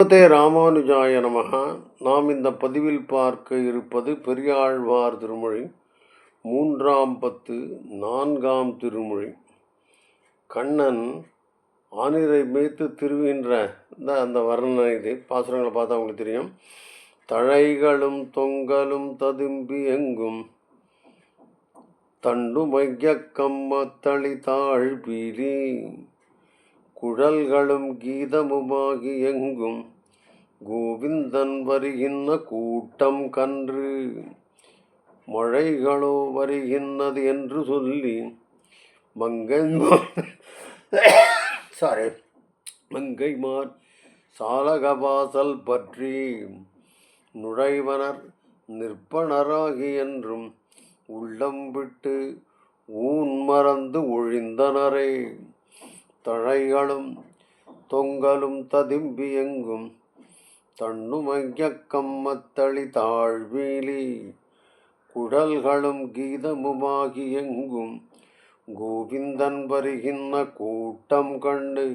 ஸ்ரீமதே ராமானுஜாய நமஹ. நாம் இந்த பதிவில் பார்க்க இருப்பது பெரியாழ்வார் திருமொழி 3ஆம் பத்து 4ஆம் திருமொழி. கண்ணன் ஆனிரை மேய்த்து திருவுகின்ற அந்த வர்ணனை இது. பாசுரங்களை பார்த்தா அவங்களுக்கு தெரியும். தழைகளும் தொங்கலும் ததும்பி எங்கும் தண்டு மைய கம்மத்தளி தாழ்பீலி குழல்களும் கீதமுமாகி எங்கும் கோவிந்தன் வருகின்ற கூட்டம் கன்று மழைகளோ வருகின்றது என்று சொல்லி மங்கைமார் சாலகவாசல் பற்றி நுழைவனர் நிற்பனராகி என்றும் உள்ளம் விட்டு ஊன் மறந்து ஒழிந்தனரே. தழைகளும் தொங்கலும் ததும்பி எங்கும் தண்ணுமைய கம்மத்தளி தாழ்வீலி குடல்களும் கீதமுமாகி எங்கும் கோவிந்தன் வருகின்ற கூட்டம் கண்டு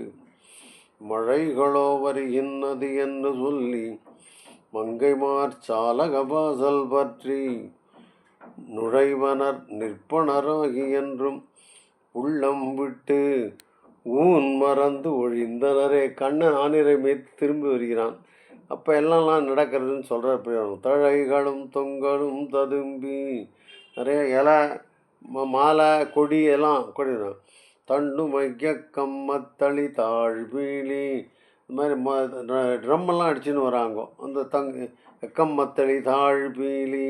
மழைகளோ வருகின்றது என்று சொல்லி மங்கைமார் சாலகவாசல் பற்றி நுழைவனர் நிற்பனராகி என்றும் உள்ளம் விட்டு ஊன் மறந்து ஒழிந்தனரே. கண்ணன் ஆனிரை மேய்த்து திரும்பி வருகிறான். அப்போ எல்லாம் நடக்கிறதுன்னு சொல்கிறார். தழைகளும் தொங்கலும் ததும்பி, நிறைய இலை மாலை கொடி எல்லாம் கொடிதான். தண்டு மைய கம்மத்தளி தாழ்வீலி, இது மாதிரி ட்ரம்மெல்லாம் அடிச்சுன்னு வராங்க. அந்த கம்மத்தளி தாழ்பீலி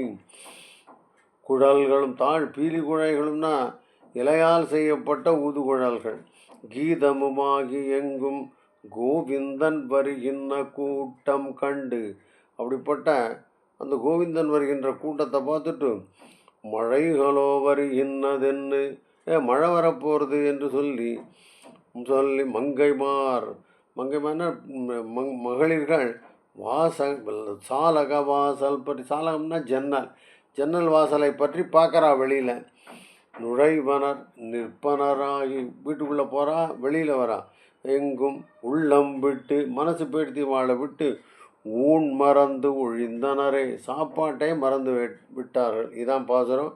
குழல்களும் பீலி குழைகளும்னா இலையால் செய்யப்பட்ட ஊதுகுழல்கள். கீதமுமாகி எங்கும் கோவிந்தன் வருகின்ற கூட்டம் கண்டு, அப்படிப்பட்ட அந்த கோவிந்தன் வருகின்ற கூட்டத்தை பார்த்துட்டு மழைகளோ வருகின்றதென்னு, மழை வரப்போகிறது என்று சொல்லி மங்கைமார்னா மகளிர்கள் சாலக வாசல் பற்றி, சாலகம்னா ஜன்னல் வாசலை பற்றி பார்க்குறா. வெளியில் நுழைவனர் நிற்பனராகி, வீட்டுக்குள்ளே போகிறா, வெளியில் வரா. எங்கும் உள்ளம் விட்டு, மனசு பேடுத்தி வாழ விட்டு ஊன் மறந்து ஒழிந்தனரே, சாப்பாட்டை மறந்து விட்டார்கள். இதான் பாசுரம்.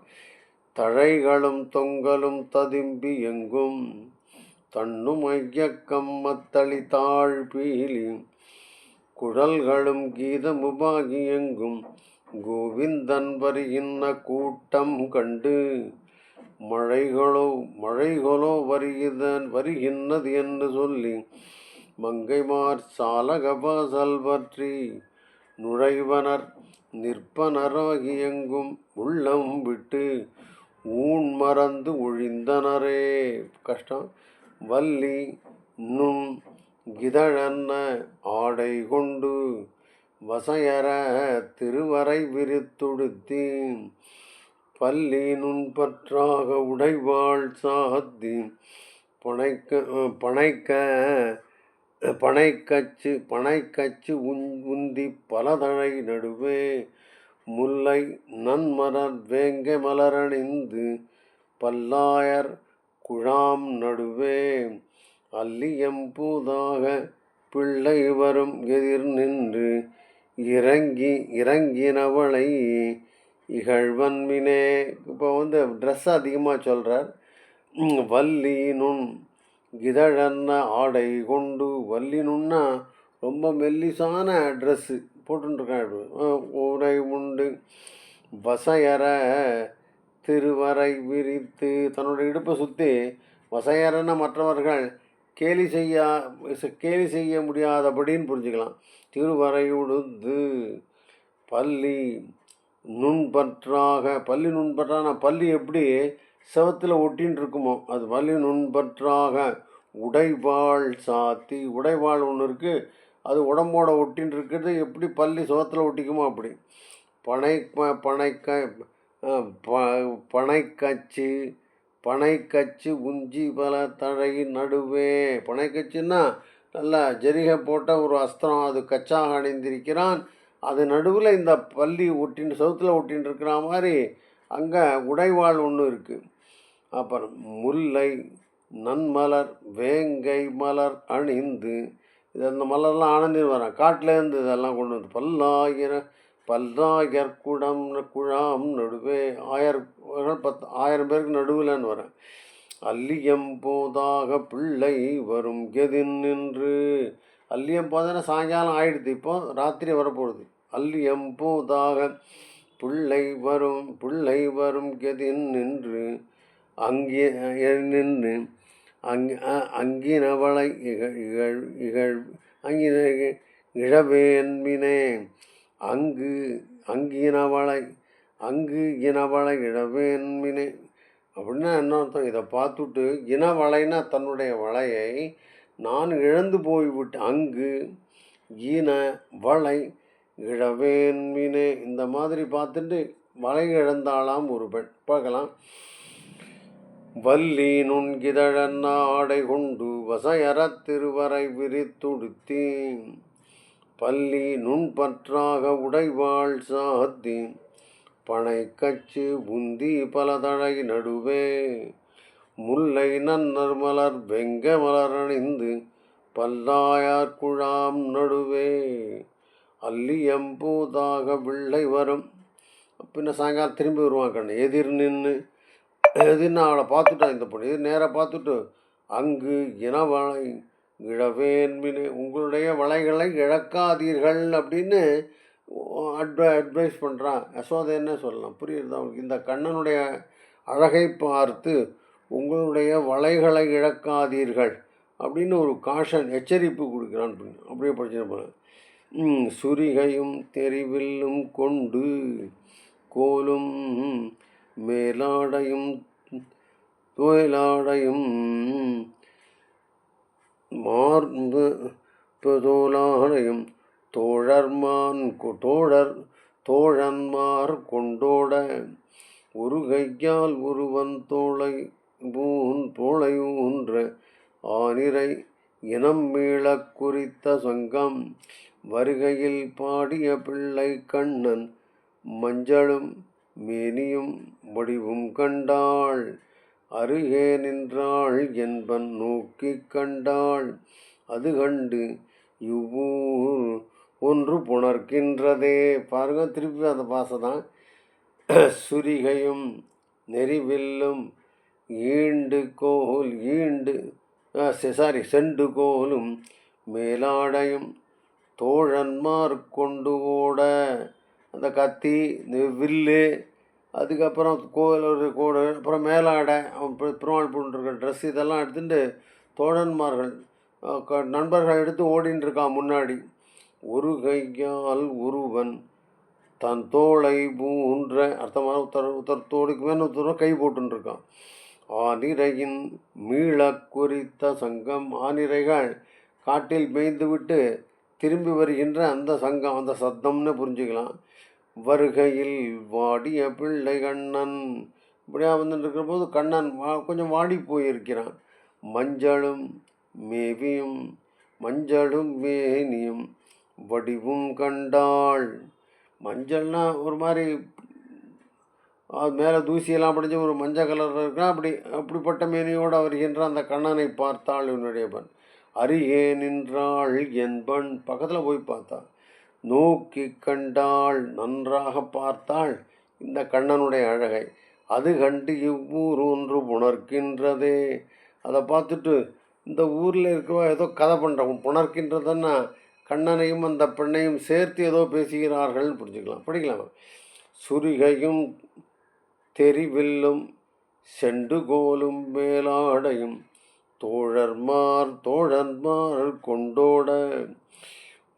தழைகளும் தொங்கலும் ததும்பி எங்கும் தண்ணு மைய கம்மத்தளி தாழ்பீலி குழல்களும் கீதமுமாகி எங்கும் கோவிந்தன் வருகின்ற கூட்டம் கண்டு மழைகளோ வருகின்றது என்று சொல்லி மங்கைமார் சாலகவாசல் பற்றி நுழைவனர் நிற்பனராகி எங்கும் உள்ளம் விட்டு ஊன் மறந்து ஒழிந்தனரே. கஷ்டம். வள்ளி நுண் கிதழன்ன ஆடை கொண்டு வசையற திருவரை விரித்துடுத்தி பள்ளி நுண்பற்றாக உடைவாள் சாத்தி பனைக்கச்சு உந்தி பலதழை நடுவே முல்லை நன்மலர் வேங்கை மலரணிந்து பல்லாயர் குழாம் நடுவே அல்லியம்பூதாக பிள்ளை வரும் எதிர் நின்று இறங்கினவளை இகழ்வன்மினே. இப்போ ட்ரெஸ் அதிகமாக சொல்கிறார். வள்ளி நுண் கிதழன்ன ஆடை கொண்டு, வள்ளி நுண்ணா ரொம்ப மெல்லிசான ட்ரெஸ்ஸு போட்டுருக்காங்க. உடை உண்டு வசையற திருவரை விரித்து, தன்னோட இடுப்பை சுற்றி வசையறன மற்றவர்கள் கேலி செய்ய முடியாதபடின்னு புரிஞ்சுக்கலாம். திருவரை உடுத்து பள்ளி நுண்பற்றாக, பள்ளி எப்படி செவத்தில் ஒட்டின்னு இருக்குமோ அது பள்ளி நுண்பற்றாக உடைவாள் சாத்தி, உடைவாள் ஒன்று இருக்குது, அது உடம்போட ஒட்டின்னு இருக்கிறது. எப்படி பள்ளி செவத்தில் ஒட்டிக்குமோ அப்படி. பனைக்கச்சு உஞ்சி பல தழை நடுவே. பனைக்கச்சுன்னா நல்லா ஜரிகை போட்ட ஒரு அஸ்திரம், அது கச்சாக அணிந்திருக்கிறான். அது நடுவில் இந்த பள்ளி செவுத்தில் ஒட்டின்னு இருக்கிற மாதிரி அங்கே உடைவாள் ஒன்று இருக்குது. அப்புறம் முல்லை நன்மலர் வேங்கை மலர் அணிந்து இது அந்த மலர்லாம் ஆனந்தின்னு வரான். காட்டிலேருந்து இதெல்லாம் கொண்டு வந்து பல்லாயிரக்குடம் குழாம் நடுவே 1000 பேருக்கு நடுவில்ன்னு வரேன். அல்லியம் போதாக பிள்ளை வரும் கெதின் நின்று. அல்லியம் போதானே சாயங்காலம் ஆயிடுது, இப்போ ராத்திரி வரப்போகுது. அல்லியம் போதாக பிள்ளை வரும் கெதின் நின்று அங்கே நின்று அங்கினவளை இழவேன்மினே அங்கு இனவளை இழவேன்மினே அப்படின்னா என்ன அர்த்தம்? இதை பார்த்துட்டு இனவளைனா தன்னுடைய வளையை நான் இழந்து போய்விட்டேன். அங்கு ஈன வளை இழவேன்மினே, இந்த மாதிரி பார்த்துட்டு வளை இழந்தாலாம் ஒரு பெண். பார்க்கலாம். வள்ளி நுண்கிதழன் ஆடை கொண்டு வசையறத் திருவரை விரித்துடுத்தி பள்ளி நுண்பற்றாக உடைவாள் சாத்தி பனை கச்சு உந்தி பலதழை நடுவே முல்லை நன்னர் மலர் வெங்க மலர் அணிந்து பல்லாயார் குழாம் நடுவே அல்லியம் பூதாக பிள்ளை வரும். பின்ன சாயங்காலம் திரும்பி வருவான் கண்ணு. எதிர் நின்று எதுன்னு அவளை பார்த்துட்டான் இந்த பொண்ணு. இது நேராக பார்த்துட்டு அங்கு இனவளை இழவேன்மினே, உங்களுடைய வளைகளை இழக்காதீர்கள் அப்படின்னு அட்வைஸ் பண்ணுறான். யசோதை என்ன சொல்லலாம், புரியுது அவனுக்கு? இந்த கண்ணனுடைய அழகை பார்த்து உங்களுடைய வளைகளை இழக்காதீர்கள் அப்படின்னு ஒரு காஷன், எச்சரிப்பு கொடுக்குறான். அப்படியே படிச்சுட்டு போனேன். சுரிகையும் தெரிவில்லும் கொண்டு கோலும் மேலாடையும் மார்பு தோளாடையும் தோழன்மார் கொண்டோட ஒரு கையால் ஒருவன் தோளை ஊன்ற ஆனிரை இனம் மீளக் குறித்த சங்கம் வருகையில் பாடிய பிள்ளை கண்ணன் மஞ்சளும் மேனியும் வடிவும் கண்டாள். அருகே நின்றாள் என்பன் நோக்கி கண்டாள். அது கண்டு இவ்வூர் ஒன்று புணர்க்கின்றதே. பாருங்க, திருப்பி அந்த பாசை தான். சுரிகையும் நெறிவில்லும் செண்டு கோலும் மேலாடையும் தோழன்மார் கொண்டு ஓட, அந்த கத்தி, வில்லு, அதுக்கப்புறம் கோடு, அப்புறம் மேலாடை, அவன் பெருமாள் போட்டுருக்க ட்ரெஸ், இதெல்லாம் எடுத்துட்டு தோழன்மார்கள் நண்பர்கள் எடுத்து ஓடின்னு இருக்கான் முன்னாடி. ஒரு கையால் ஒருவன் தன் தோளை ஊன்ற, அர்த்தமாக உத்தர் தோடுக்கு மேலே ஒருத்தர் கை போட்டுருக்கான். ஆனிரையின் மீள குறித்த சங்கம், ஆனிரைகள் காட்டில் மேய்ந்து விட்டு திரும்பி வருகின்ற அந்த சங்கம், அந்த சத்தம்னு புரிஞ்சுக்கலாம். வருகையில் வாடிய பிள்ளை கண்ணன், இப்படியா வந்துட்டு இருக்கிற போது கண்ணன் கொஞ்சம் வாடி போயிருக்கிறான். மஞ்சளும் மேனியும் வடிவும் கண்டாள். மஞ்சள்னா ஒரு மாதிரி அது மேலே தூசியெல்லாம் படிஞ்ச ஒரு மஞ்சள் கலரில் இருக்கான். அப்படிப்பட்ட மேனியோடு வருகின்ற அந்த கண்ணனை பார்த்தாள் இவனுடைய பெண். அருகே நின்றாள் என்பன், பக்கத்தில் போய் பார்த்தாள். நோக்கி கண்டாள், நன்றாக பார்த்தாள் இந்த கண்ணனுடைய அழகை. அது கண்டு இவ்வூர் ஒன்று புணர்க்கின்றதே. அதை பார்த்துட்டு இந்த ஊரில் இருக்கிறவா ஏதோ கதை பண்ணுறவன், புணர்க்கின்றதுன்னா கண்ணனையும் அந்த பெண்ணையும் சேர்த்து ஏதோ பேசுகிறார்கள் புரிஞ்சுக்கலாம், படிக்கலாம். சுரிகையும் தெரிவில்லும் செண்டுகோலும் மேலாடையும் தோழன்மார் கொண்டோட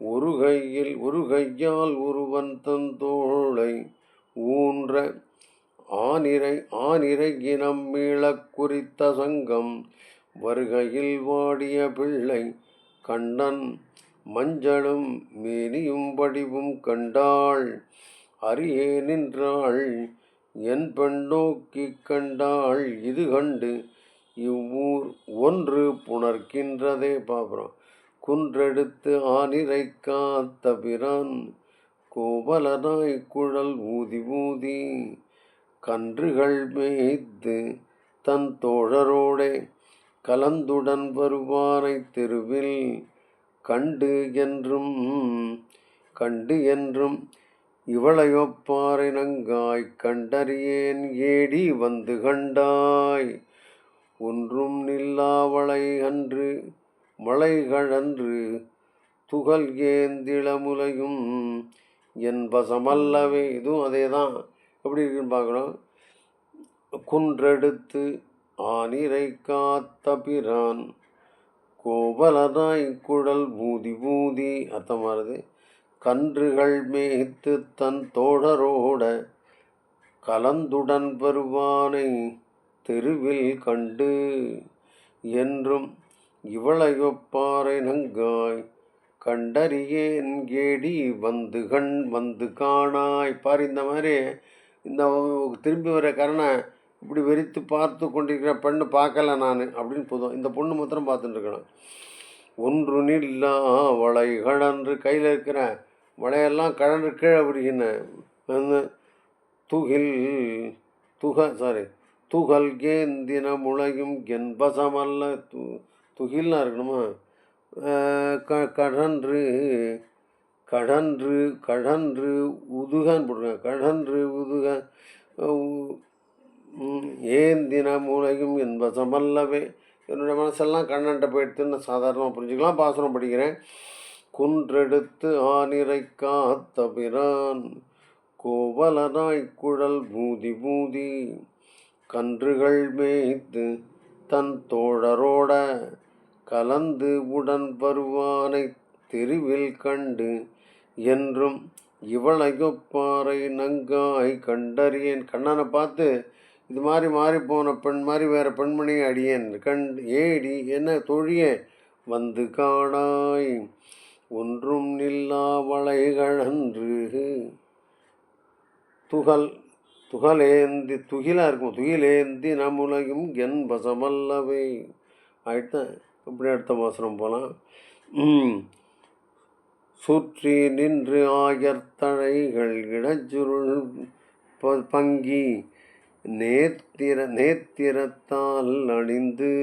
ஒரு கையால் ஒருவன் தன் தோளை ஊன்ற ஆனிரை இனம் மீளக் குறித்த சங்கம் வருகையில் வாடிய பிள்ளை கண்ணன் மஞ்சளும் மேனியும் வடிவும் கண்டாள். அருகே நின்றாள் என் பெண் நோக்கி கண்டாள். இது கண்டு இவ்வூர் ஒன்று புணர்க்கின்றதே. பாப்புறம். குன்றெடுத்து ஆனிரை காத்த பிரான் கோவலனாய் குழல் ஊதி கன்றுகள் மேய்த்து தன் தோழரோடே கலந்துடன் வருவானை தெருவில் கண்டு என்றும் கண்டு என்றும் இவளையொப்பாரை நங்காய் கண்டறியேன் ஏடி வந்து கண்டாய். ஒன்றும் நில்லாவளை அன்று மலைகழன்று துகள் ஏந்திளமுலையும் என் வசமல்லவே. இதுவும் அதே தான். எப்படி இருக்குன்னு பார்க்குறோம். குன்றெடுத்து ஆனிரை காத்த பிரான் கோவலராய் குழல் பூதி பூதி. அர்த்தமானது. கன்றுகள் மேய்த்து தன் தோழரோட கலந்துடன் வருவானை தெருவில் கண்டு என்றும் இவளையொப்பாரை நங்காய் கண்டறியேன் கேடி வந்து காணாய். பாரு, இந்த மாதிரி இந்த திரும்பி வர கரணை இப்படி வெறித்து பார்த்து கொண்டிருக்கிற பெண்ணு பார்க்கல நான் அப்படின்னு போதும். இந்த பொண்ணு மாத்திரம் பார்த்துட்டு இருக்கணும். ஒன்று நில்லா வளை கழன்று, கையில் இருக்கிற வளையெல்லாம் கழன்று கீழே விடுகின்ற துகள் கேந்தின முளையும் என்பசமல்ல. துகில்லாம் இருக்கணுமா? கடன்று கடன்று கடன்று உதுகன்னு போடுங்க. கடன்று உதுக ஏந்தின மூளையும் என்பசமல்லவே. என்னுடைய மனசெல்லாம் கண்ணன்ட்ட போயிடுத்துன்னு சாதாரணமாக புரிஞ்சுக்கலாம். பாசுரம் படிக்கிறேன். குன்றெடுத்து ஆனிரை காத்த பிரான் கோவலராய் குழல் பூதி பூதி. கன்றுகள் மேய்த்து தன் தோழரோட கலந்து உடன் வருவானை தெருவில் கண்டு என்றும் இவளையொப்பாரை நங்காய் கண்டறியேன். கண்ணனை பார்த்து இது மாதிரி மாறிப்போன பெண் மாதிரி வேறு பெண்மணி அடியேன் ஏடி என்ன தொழியே வந்து காணாய். ஒன்றும் நில்லா வளைகழன்று துகிலாக இருக்கும். துகிலேந்தி நமுலையும் என் பசமல்லவே. ஆயிடுதான். இப்படி அடுத்த மாசனம் போகலாம். சுற்றி நின்று ஆயர்த்தழைகள் இடச்சுருள் பங்கி நேத்திரத்தால் அணிந்து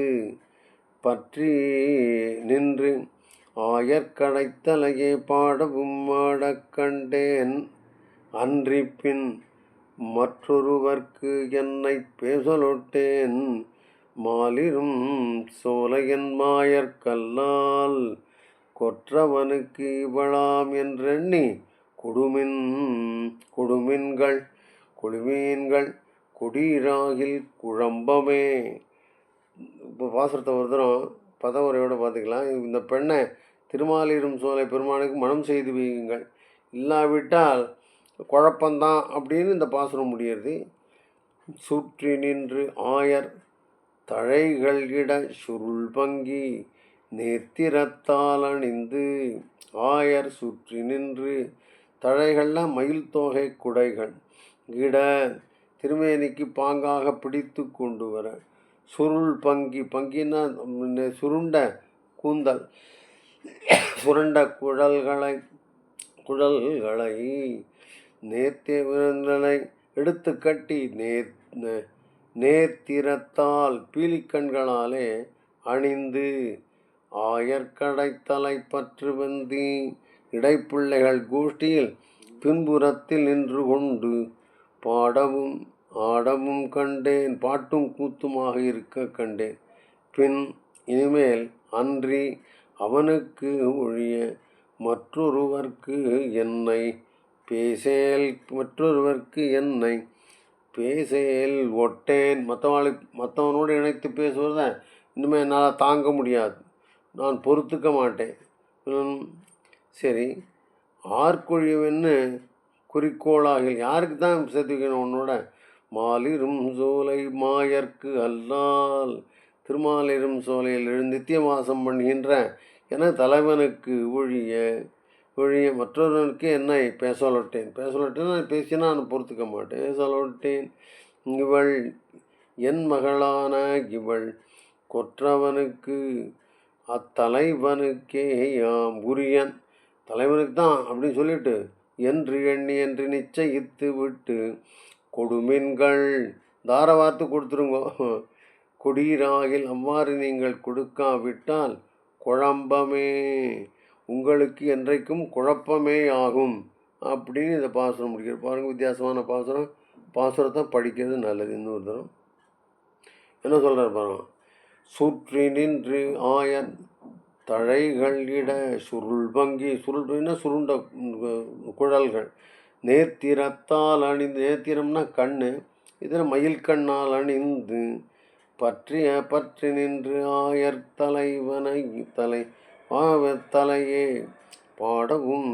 பற்றி நின்று ஆயர்கடைத்தலையே பாடவும் ஆடக் கண்டேன் அன்றிப்பின் மற்றொருவர்க்கு என்னை பேசலொட்டேன் மாலிரும் சோலையன் மாயற்கல்லால் கொற்றவனுக்கு இவளாம் என்றெண்ணி கொடுமீன்கள் கொடீராகில் குழம்பமே. இப்போ பாசுரத்தை ஒரு தரம் பதவுரையோடு பார்த்துக்கலாம். இந்த பெண்ணை திருமாலிரும் சோலை பெருமானுக்கு மனம் செய்து வையுங்கள், இல்லாவிட்டால் குழப்பந்தான் அப்படின்னு இந்த பாசுரம் முடிகிறது. சுற்றி நின்று ஆயர் தழைகள் இட சுருள் பங்கி நேத்திரத்தால் அணிந்து. ஆயர் சுற்றி நின்று, தழைகள்லாம் மயில் தோகை குடைகள், இட திருமேனிக்கு பாங்காக பிடித்து கொண்டு வர, சுருள் பங்கினா சுருண்ட கூந்தல், சுருண்ட குழல்களை நேர்த்திரங்களை எடுத்து கட்டி நேத்திரத்தால் பீலிக்கண்களாலே அணிந்து ஆயர்கடைத்தலை பற்று வந்தி. இடைப்பிள்ளைகள் கோஷ்டியில் பின்புறத்தில் நின்று கொண்டு பாடவும் ஆடவும் கண்டேன். பாட்டும் கூத்துமாக இருக்க கண்டேன். பின் இனிமேல் அன்றி அவனுக்கு ஒழிய மற்றொருவர்க்கு என்னை பேசேல் ஒட்டேன். மற்றவனோடு இணைத்து பேசுவதை இனிமேல் என்னால் தாங்க முடியாது, நான் பொறுத்துக்க மாட்டேன். சரி, ஆர்கொழியவன்னு குறிக்கோளாகில் யாருக்கு தான் சேர்த்து வைக்கணும் உன்னோட? மாலிரும் சோலை மாயற்கு அல்லால், திருமாலிரும் சோலையில் நித்திய வாசம் பண்ணுகின்ற என தலைவனுக்கு ஒழிய மற்றொருவனுக்கு என்னை பேசலொட்டேன் நான் பேசினா நான் பொறுத்துக்க மாட்டேன். பேசலொட்டேன். இவள் என் மகளான இவள் கொற்றவனுக்கு அத்தலைவனுக்கே யாம் உரியன், தலைவனுக்கு தான் அப்படின்னு சொல்லிட்டு என்று நிச்சயித்து விட்டு கொடுமீன்கள் தாரவார்த்து கொடுத்துருங்கோ. கொடீராகில் அவ்வாறு நீங்கள் கொடுக்காவிட்டால் குழம்பமே உங்களுக்கு என்றைக்கும் குழப்பமே ஆகும் அப்படின்னு இந்த பாசுரம் முடிக்கிறது. பாருங்கள், வித்தியாசமான பாசுரம். பாசுரத்தை படிக்கிறது நல்லது. இன்னொரு தரம் என்ன சொல்கிறார் பாருங்க. சுற்றி நின்று ஆயன் தழைகள் இட சுருள் வங்கி, சுருள்னா சுருண்ட குழல்கள், நேத்திரத்தால் அணிந்து, நேத்திரம்னா கண்ணு, இதில் மயில் கண்ணால் அணிந்து பற்றி நின்று ஆயர் தலைவனை தலையே பாடவும்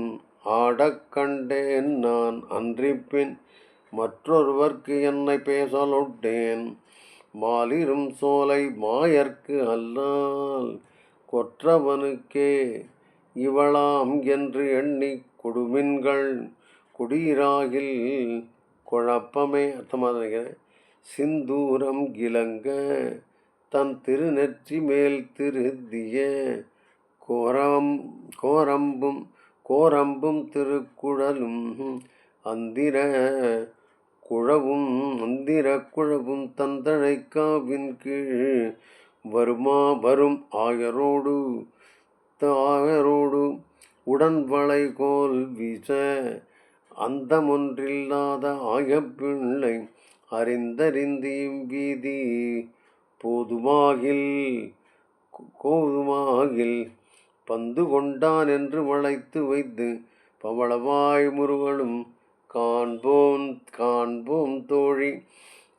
ஆடக் கண்டேன் நான் அன்றிப்பின் மற்றொருவர்க்கு என்னை பேசலொட்டேன் மாலிரும் சோலை மாயர்க்கு அல்லால் கொற்றவனுக்கே இவளாம் என்று எண்ணி கொடுமின்கள் குடியிராகில் குழப்பமே. அர்த்தமாக நினைக்கிறேன். சிந்தூரம் கிளங்க தன் திருநெற்றி மேல் திருத்திய கோரம்பும் திருக்குழலும் அந்திர குழவும் தந்தழைக்காவின் கீழ் வரும் ஆயரோடு உடன்வளைகோல் வீச அந்தமொன்றில்லாத ஆயப்பிள்ளை அறிந்தறிந்தியும் வீதி கோதுமாகில் பந்து கொண்டான் என்று வளைத்து வைத்து பவளவாய் முருகனும் காண்போம் தோழி.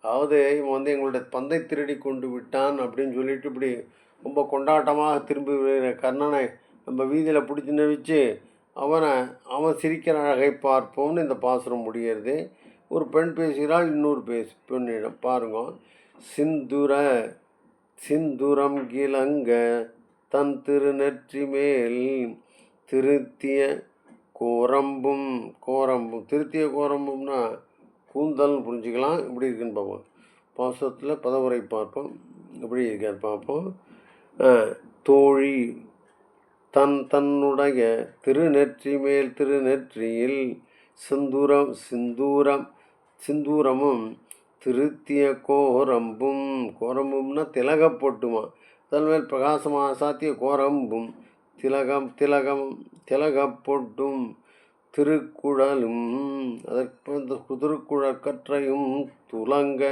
அதாவது இவன் எங்களுடைய பந்தை திருடி கொண்டு விட்டான் அப்படின்னு சொல்லிட்டு இப்படி ரொம்ப கொண்டாட்டமாக திரும்பி வருகிற கர்ணனை நம்ம வீதியில் பிடிச்சின்னு வச்சு அவன் சிரிக்கிற அழகை பார்ப்போம்னு இந்த பாசுரம் முடிகிறது. ஒரு பெண் பேசுகிறாள் இன்னொரு பெண்ணிடம். பாருங்க. சிந்துரம் கிளங்க தன் திருநெற்றி மேல் திருத்திய கோரம்பும் திருத்திய கோரம்பும்னா கூந்தல்னு புரிஞ்சுக்கலாம். இப்படி இருக்குன்னு பார்ப்போம். பாசுரத்தில் பதவுரை பார்ப்போம். எப்படி இருக்கார் பார்ப்போம். தோழி தன்னுடைய திருநெற்றி மேல் திருநெற்றியில் சிந்தூரமும் திருத்திய கோரம்பும்னா திலகப்பொட்டுமா, அதன் மேல் பிரகாசமாக சாத்திய கோரம்பும் திலகப்பொட்டும் திருக்குழலும் அதற்கு திருக்குழல் கற்றையும் துலங்க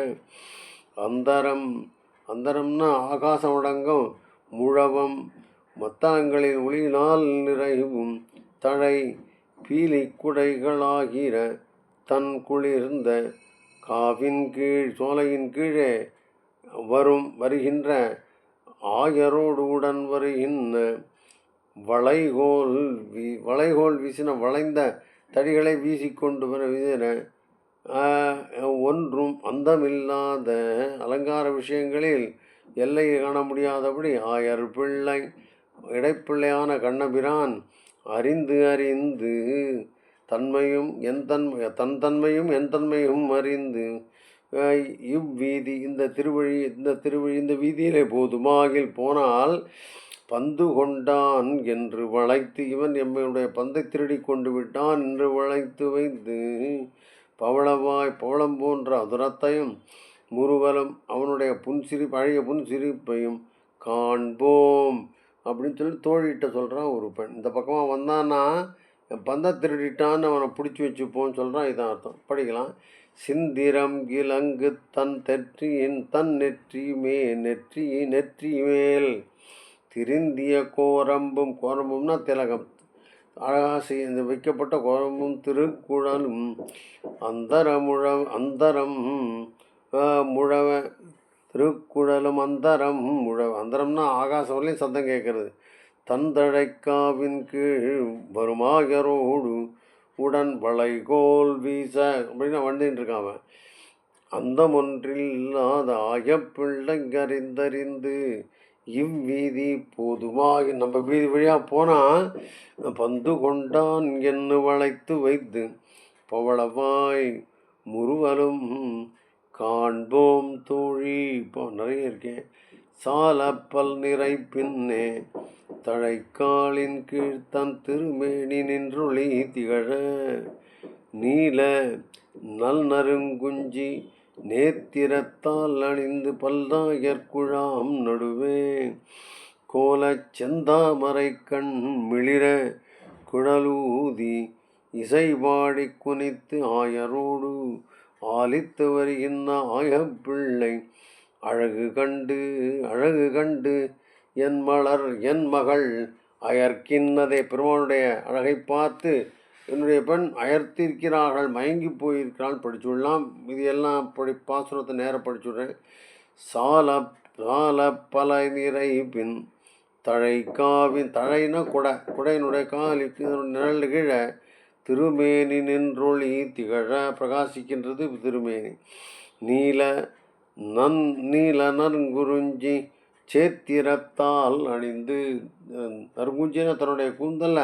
அந்தரம்னா ஆகாசமடங்கம் முழவம் மத்தனங்களின் ஒளியினால் நிறைவும் தழை பீலி குடைகளாகிற தன் குளிர்ந்த காவின் கீழ் சோலையின் கீழே வருகின்ற ஆயரோடு உடன் வருகின்ற வளைகோல் வீசின வளைந்த தடிகளை வீசிக்கொண்டு வீசின ஒன்றும் அந்தமில்லாத அலங்கார விஷயங்களில் எல்லை காண முடியாதபடி ஆயர் பிள்ளை இடைப்பிள்ளையான கண்ணபிரான் அறிந்து தன்மையும் தன் தன்மையும் என் தன்மையும் அறிந்து இவ்வீதி இந்த வீதியிலே போதுமாகில் போனால் பந்து கொண்டான் என்று வளைத்து, இவன் எம்மையுடைய பந்தை திருடி கொண்டு விட்டான் என்று வளைத்து வைத்து பவளம் போன்ற அதுரத்தையும் முருகலும் அவனுடைய பழைய புன்சிரிப்பையும் காண்போம் அப்படின்னு சொல்லி தோழிகிட்ட சொல்கிறான் ஒரு பெண். இந்த பக்கமாக வந்தான்னா என் பந்தை திருடிட்டான்னு அவனை பிடிச்சி வச்சுப்போன்னு சொல்கிறான். இதான் அர்த்தம். படிக்கலாம். சிந்திரம் கிழங்கு தன் நெற்றி மேல் திருந்திய கோரம்பும்னா திலகம் அழகாக இந்த வைக்கப்பட்ட கோரம்பும் திருக்குழலும் அந்தரம் முழவ திருக்குழலும் அந்தரம்னா ஆகாசம் வரலையும் சத்தம் கேட்கறது. தந்தழைக்காவின் கீழ் வருமாயரோடு உடன் வளைகோல் வீச அப்படின்னு வந்துட்டு இருக்கான். அந்த ஒன்றில் இல்லாத ஆயப்பிள்ளைங்கறிந்தறிந்து இவ்வீதி போதுமாக நம்ம வீதி வழியாக போனால் பந்து கொண்டான் என்று வளைத்து வைத்து பவளவாய் முருகலும் காண்போம் தோழி. இப்போ நிறைய இருக்கேன். சாலப்பல் நிறை பின்னே தழைக்காலின் கீழ் தன் திருமேனி நின்றொளி திகழ நீல நறுங்குஞ்சி நேத்திரத்தால் அணிந்து பல்லாயற்குழாம் நடுவே கோலச் செந்தாமரை கண் மிளிர குழலூதி இசைபாடி குனித்து ஆயரோடு ஆலித்து வருகின்ற ஆயப்பிள்ளை அழகு கண்டு என் மகள் அயர்க்கின்னதை. பெருமானுடைய அழகை பார்த்து என்னுடைய பெண் அயர்த்திருக்கிறார்கள், மயங்கி போயிருக்கிறாள். படிச்சுடலாம், இது எல்லாம் பாசுரத்தை நேரம் படிச்சுடுறேன். சால சால பல நிறை பின் தழைக்காவின் தழைனா குடையினுடைய காலுக்கு நிழல் கீழே திருமேனி நின்றொளி திகழ பிரகாசிக்கின்றது திருமேனி. நீல நற்குறிஞ்சி சேத்திரத்தால் அணிந்து, நற்குஞ்சின தன்னுடைய கூந்தல்ல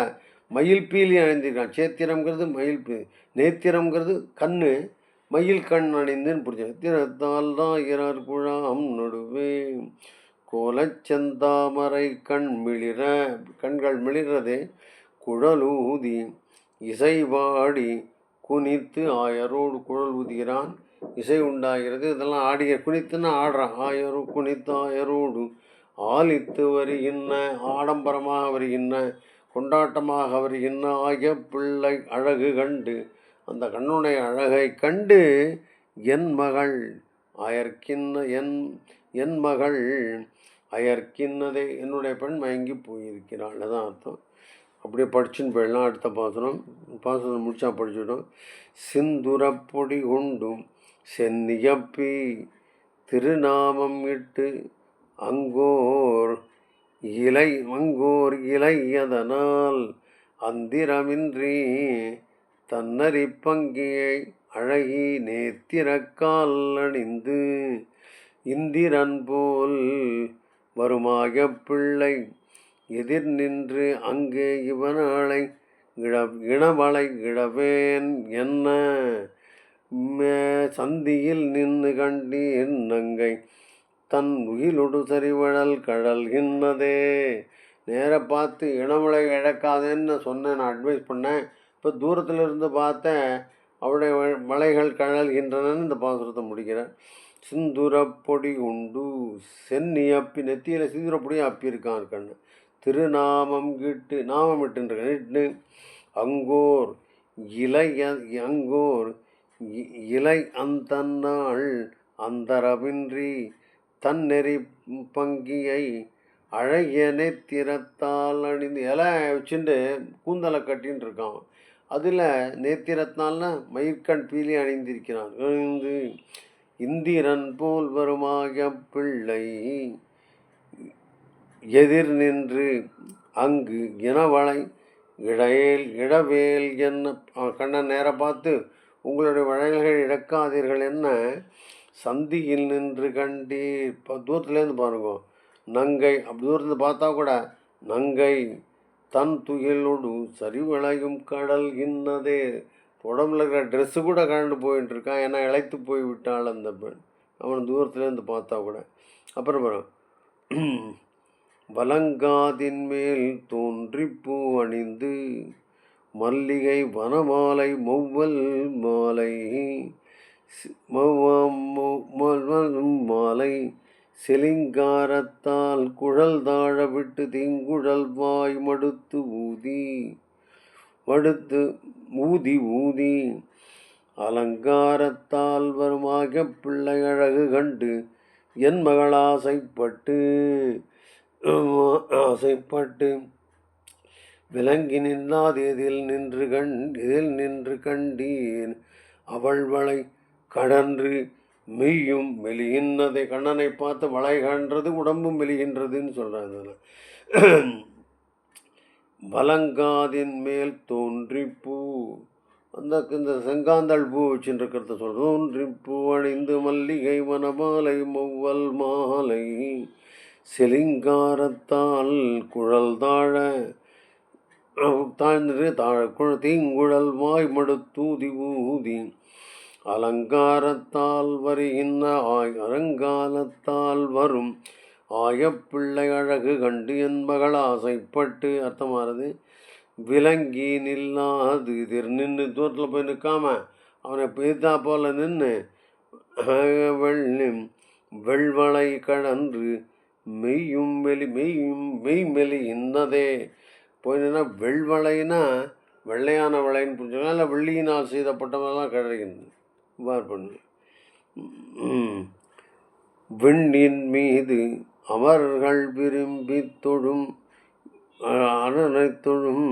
மயில் பீலி அணிந்திருக்கான். சேத்திரம்ங்கிறது மயில் பீலி, நேத்திரம்ங்கிறது கண்ணு, மயில் கண் அணிந்துன்னு புரிஞ்சு. திறத்தால் தான் இறார் குழாம் நடுவே கோலச்செந்தாமரை கண்கள் மிளிரதே குழலூதி இசைவாடி குனித்து ஆயரோடு. குழல் ஊதுகிறான், இசை உண்டாகிறது. இதெல்லாம் குனித்துன்னா ஆடுறான். குனித்து ஆயரோடு ஆலித்து வருகின்ற, ஆடம்பரமாக வருகின்ற, கொண்டாட்டமாக வருகின்ற ஆகிய பிள்ளை அழகு கண்டு, அந்த கண்ணுடைய அழகை கண்டு என் மகள் அயர்க்கின்னதை, என்னுடைய பெண் மயங்கி போயிருக்கிறாள். அதான் அர்த்தம். அப்படியே படிச்சுன்னு போயிடலாம். அடுத்த பாசனம் முடிச்சா படிச்சுட்டோம். சிந்துரப்பொடி கொண்டும் சென்னியப்பி திருநாமம் இட்டு அங்கோர் இலையதனால் அந்திரமின்றி தன்னறி பங்கியை அழகி நேத்திரக்கால் அணிந்து இந்திரன் போல் வருமாய பிள்ளை எதிர் நின்று அங்கே இவனாளை இளவளை இழவேன் என்ன சந்தியில் நின்று கண்டீர் நங்கை தன் உயிலொடு சரிவழல் கழல்கின்றதே. நேர பார்த்து இளமலை இழக்காதேன்னு சொன்னேன், நான் அட்வைஸ் பண்ணேன். இப்போ தூரத்தில் இருந்து பார்த்தேன், அவருடைய மலைகள் கழல்கின்றனன்னு இந்த பாசுரத்தை முடிக்கிறேன். சிந்துரப்பொடி உண்டு சென்னியப்பி, நெத்தியில் சிந்துரப்பொடியும் அப்பியிருக்கான் கண்ணு. திருநாமம் கிட்டு, நாமம் இட்டு அங்கோர் இலை அந்தநாள் அந்தரவின்றி தன்னெறி பங்கியை அழகிய நேத்திரத்தால் அணிந்து, இலை வச்சுட்டு கூந்தலை கட்டின்னு இருக்கான். அதில் நேத்திரத்தால்னா மயிர்கண் பீலி அணிந்திருக்கிறான். இந்திரன் போல் வருமாக பிள்ளை எதிர் நின்று அங்கு இனவளை இழவேல் என்ன. கண்ணன் நேர பார்த்து உங்களுடைய வளையல்கள் இழக்காதீர்கள் என்ன சந்தியில் நின்று கண்டீர். இப்போ தூரத்துலேருந்து பாருங்க, நங்கை அப்படி தூரத்தில் பார்த்தா கூட நங்கை தன் துயிலோடு சரிவளையும் கடல் இன்னதே. உடம்புல இருக்கிற ட்ரெஸ்ஸு கூட கழண்டு போயிட்டு இருக்கான், ஏன்னா இழைத்து போய் விட்டாள் அந்த பெண், அவன் தூரத்துலேருந்து பார்த்தா கூட. அப்புறம் வலங்காதின் மேல் தோன்றி பூ அணிந்து மல்லிகை வனமாலை மௌவல் மாலை செலிங்காரத்தால் குழல் தாழ விட்டு தீங்குழல் வாய் மடுத்து ஊதி அலங்காரத்தால் வருமாக பிள்ளை அழகு கண்டு என் மகள் ஆசைப்பட்டு விளங்கி நில்லாது எதில் நின்று கண்டீன் அவள்வளை கடன்று மெய்யும் மெலிகின்றதை. கண்ணனை பார்த்து வளை கன்றது உடம்பும் மெலிகின்றதுன்னு சொல்கிறாங்க. வலங்காதின் மேல் தோன்றி பூ, இந்த செங்காந்தள் பூ வச்சுட்டு இருக்கிறத சொல்கிறது. தோன்றி பூ அணிந்து மல்லிகை வனமாலை மௌவல் மாலை செலிங்காரத்தால் குழல் தாழ்ந்து தீங்குழல் வாய் மடுத்தூதி ஊதி அலங்காரத்தால் வரும் ஆயப்பிள்ளை அழகு கண்டு என் மகள் ஆசைப்பட்டு. அர்த்தமானது, விலங்கி நில்லாது எதிர் நின்று, தூரத்தில் போய் நிற்காம அவனை பேத்தா போல நின்று வெள்வளை கடன்று மெய்மெலி இன்னதே. போயின்னா வெள்வளைனா வெள்ளையான வளைன்னு புரிஞ்சுக்கலாம், இல்லை வெள்ளியினால் செய்தப்பட்டவெல்லாம் கிடைக்கின்றது. இவ்வாறு பண்ணு. விண்ணின் மீது அமர்கள் விரும்பி தொழும் அரணை தொழும்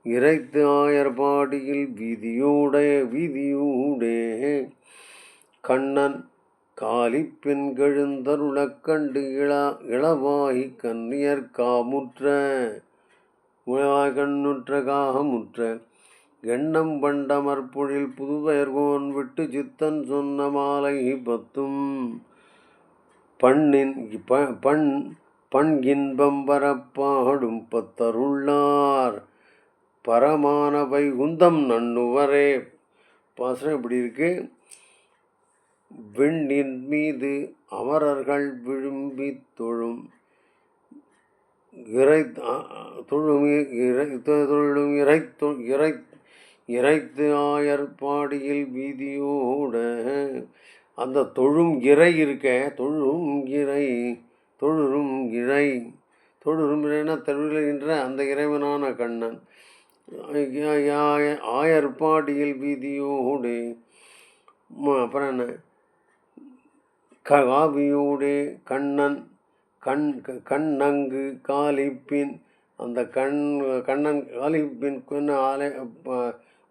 இறைத்து ஆயர்பாடியில் வீதியூடே கண்ணன் காலிப்பெண் கெழுந்தருளக் கண்டு இளவாகி கண்ணுற்ற காமுற்ற எண்ணம் பண்டமற்பொழில் புதுவயர்கோன் விட்டு சித்தன் சொன்ன மாலை பத்தும் பண் இன்பம் வரப்பாடும் பத்தருள்ளார் பரமான வைகுந்தம் நண்ணுவரே. பாசனம் இப்படி இருக்கு. விண்ணின் மீது அமரர்கள் விரும்பி தொழும் இறைத்து ஆயர் பாடியில் வீதியோட அந்த தொழும் இறை இருக்க, தொழுறும் இறைனா தழுவுகின்ற அந்த இறைவனான கண்ணன் ஆயர்பாடியில் வீதியோடு, அப்புறம் என்ன, காவியோடே கண்ணன் கண்ணங்கு காலிப்பின் அந்த கண்ணன் காலிப்பின்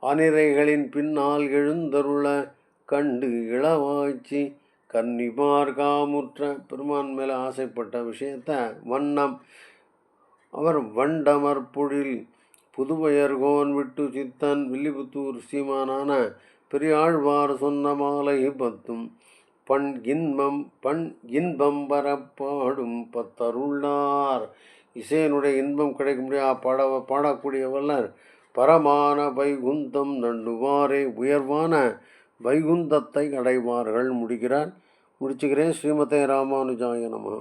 ஆனிரைகளின் பின்னால் எழுந்தருள கண்டு இளவாய்ச்சி கன்னிமார் காமுற்ற பெருமான் மேலே ஆசைப்பட்ட விஷயத்த வண்ணம் அவர் வண்டமற்பொழில் புதுவயர்கோன் விட்டு சித்தன் வில்லிபுத்தூர் சீமானான பெரியாழ்வார் சொன்ன மாலை பத்தும் பண் இன்பம் வரப்பாடும் பத்தருள்ளார். இசையனுடைய இன்பம் கிடைக்க முடியாது பாடக்கூடிய வல்லர் பரமான வைகுந்தம் நண்ணுவாரே, உயர்வான வைகுந்தத்தை அடைவார்கள். முடிச்சுக்கிறேன். ஸ்ரீமதே ராமானுஜாய நமः.